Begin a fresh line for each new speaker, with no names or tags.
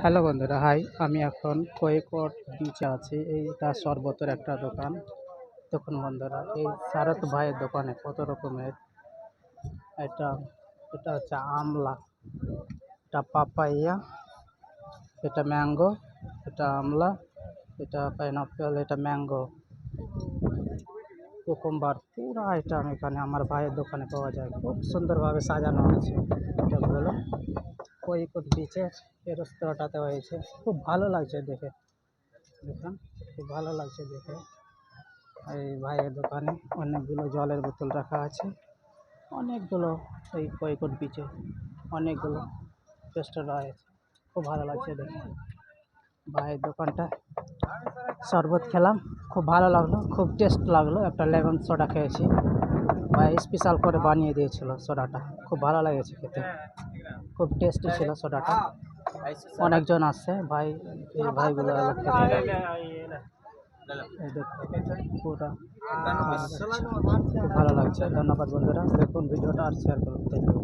Hello বন্ধুরা, high. আমি এখন কৈকট বিচে আছি। এইটা শরবতের একটা দোকান। দেখুন বন্ধুরা, এই শারদ ভাইয়ের দোকানে কত রকমের এটা এটা হচ্ছে আমলা, এটা পাপাইয়া, এটা ম্যাঙ্গো, এটা আমলা, এটা পাইনাপেল, এটা ম্যাঙ্গো, কুকুম্বার, পুরো আইটেম এখানে আমার ভাইয়ের দোকানে পাওয়া যায়। খুব সুন্দরভাবে সাজানো আছে। এটা হলো কৈকট বিচের এই রেস্তোরাঁটাতে হয়েছে। খুব ভালো লাগছে দেখে। দেখুন, খুব ভালো লাগছে দেখে। এই ভাইয়ের দোকানে অনেকগুলো জলের বোতল রাখা আছে। অনেকগুলো এই কৈকট বিচে অনেকগুলো রেস্টুরেন্ট আছে। খুব ভালো লাগছে দেখে। ভাইয়ের দোকানটা শরবত খেলাম, খুব ভালো লাগলো, খুব টেস্ট লাগলো। একটা লেমন সোডা খেয়েছি, ভাই স্পেশাল করে বানিয়ে দিয়েছিল সোডাটা। খুব ভালো লেগেছে খেতে, খুব টেস্টি ছিল সোডাটা। অনেকজন আসছে ভাই, এই ভাইগুলো হলো খেতে। এই দেখো পুরা খুব ভালো লাগছে। ধন্যবাদ বন্ধুরা, দেখুন ভিডিওটা আর শেয়ার করুন। Thank you.